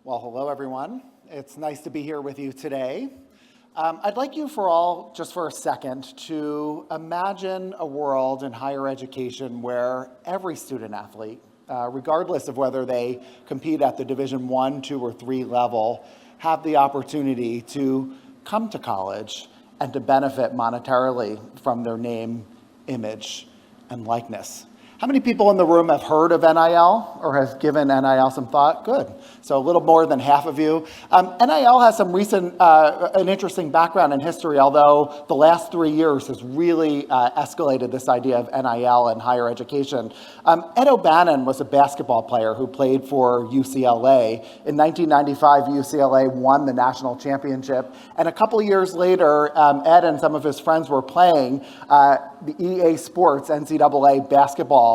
Well, hello everyone. It's nice to be here with you today. I'd like you for all, just for a second, to imagine a world in higher education where every student athlete, regardless of whether they compete at the Division I, II, or III level, have the opportunity to come to college and to benefit monetarily from their name, image, and likeness. How many people in the room have heard of NIL or have given NIL some thought? Good. So a little more than half of you. NIL has some recent, an interesting background in history, although the last 3 years has really escalated this idea of NIL in higher education. Ed O'Bannon was a basketball player who played for UCLA. In 1995, UCLA won the national championship. And a couple of years later, Ed and some of his friends were playing the EA Sports NCAA basketball.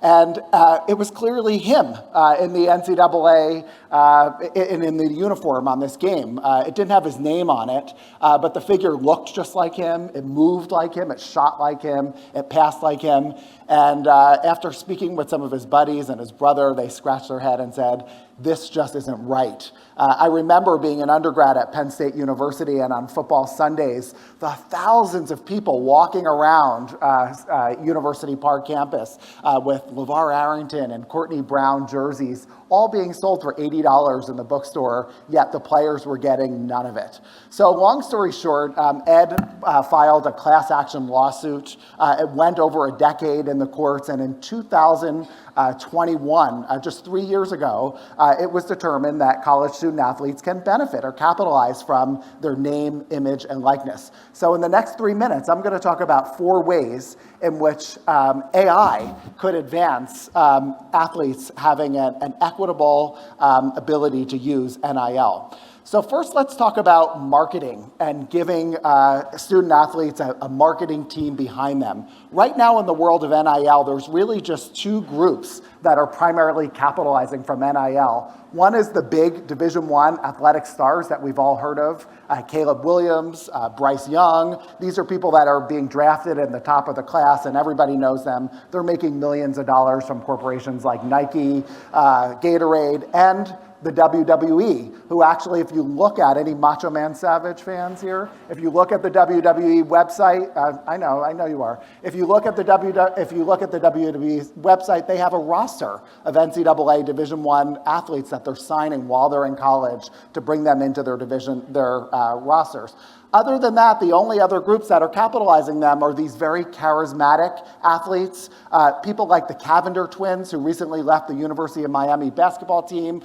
And it was clearly him in the NCAA and in the uniform on this game. It didn't have his name on it, but the figure looked just like him. It moved like him. It shot like him. It passed like him. And after speaking with some of his buddies and his brother, they scratched their head and said, "This just isn't right." I remember being an undergrad at Penn State University, and on football Sundays, the thousands of people walking around University Park campus with LeVar Arrington and Courtney Brown jerseys, all being sold for $80 in the bookstore, yet the players were getting none of it. So long story short, Ed filed a class action lawsuit. It went over a decade in the courts, and in 2021, just 3 years ago, it was determined that college student athletes can benefit or capitalize from their name, image, and likeness. So in the next 3 minutes, I'm going to talk about 4 ways in which AI could advance athletes having an equitable ability to use NIL. So first, let's talk about marketing and giving student athletes a marketing team behind them. Right now in the world of NIL, there's really just 2 groups that are primarily capitalizing from NIL. One is the big Division I athletic stars that we've all heard of, Caleb Williams, Bryce Young. These are people that are being drafted in the top of the class, and everybody knows them. They're making millions of dollars from corporations like Nike, Gatorade, and the WWE, who actually, if you look at any Macho Man Savage fans here, if you look at the WWE website, I know you are. If you look at the WWE website, they have a roster of NCAA Division I athletes that they're signing while they're in college to bring them into their rosters. Other than that, the only other groups that are capitalizing them are these very charismatic athletes, people like the Cavender twins, who recently left the University of Miami basketball team,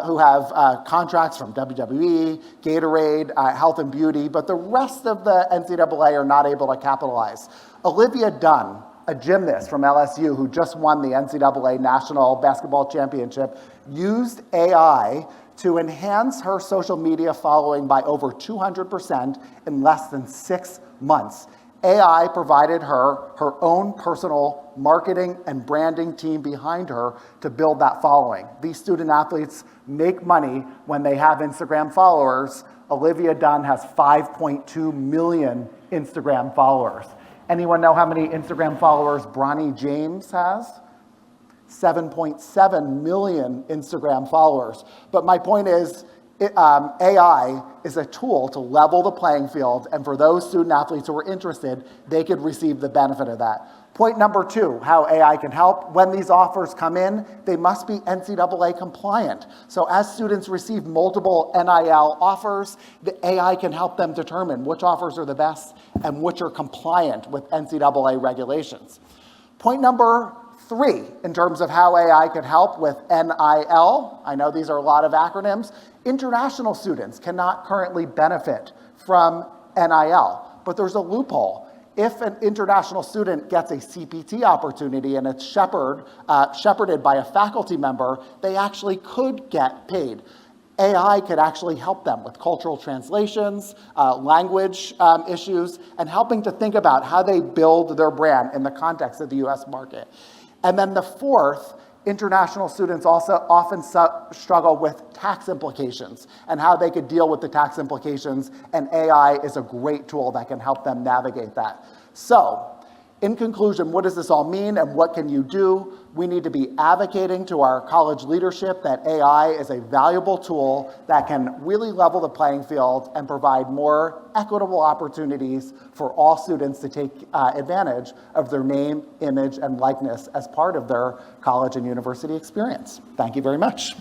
who have contracts from WWE, Gatorade, Health and Beauty, but the rest of the NCAA are not able to capitalize. Olivia Dunn, a gymnast from LSU who just won the NCAA National Basketball Championship, used AI to enhance her social media following by over 200% in less than 6 months. AI provided her her own personal marketing and branding team behind her to build that following. These student athletes make money when they have Instagram followers. Olivia Dunn has 5.2 million Instagram followers. Anyone know how many Instagram followers Bronny James has? 7.7 million Instagram followers. But my point is, AI is a tool to level the playing field, and for those student athletes who are interested, they could receive the benefit of that. Point number 2, how AI can help. When these offers come in, they must be NCAA compliant. So as students receive multiple NIL offers, the AI can help them determine which offers are the best and which are compliant with NCAA regulations. Point number 3, in terms of how AI could help with NIL, I know these are a lot of acronyms, international students cannot currently benefit from NIL, but there's a loophole. If an international student gets a CPT opportunity and it's shepherded by a faculty member, they actually could get paid. AI could actually help them with cultural translations, language issues, and helping to think about how they build their brand in the context of the US market. And then the 4th, international students also often struggle with tax implications and how they could deal with the tax implications, and AI is a great tool that can help them navigate that. So In conclusion, what does this all mean and what can you do? We need to be advocating to our college leadership that AI is a valuable tool that can really level the playing field and provide more equitable opportunities for all students to take advantage of their name, image, and likeness as part of their college and university experience. Thank you very much.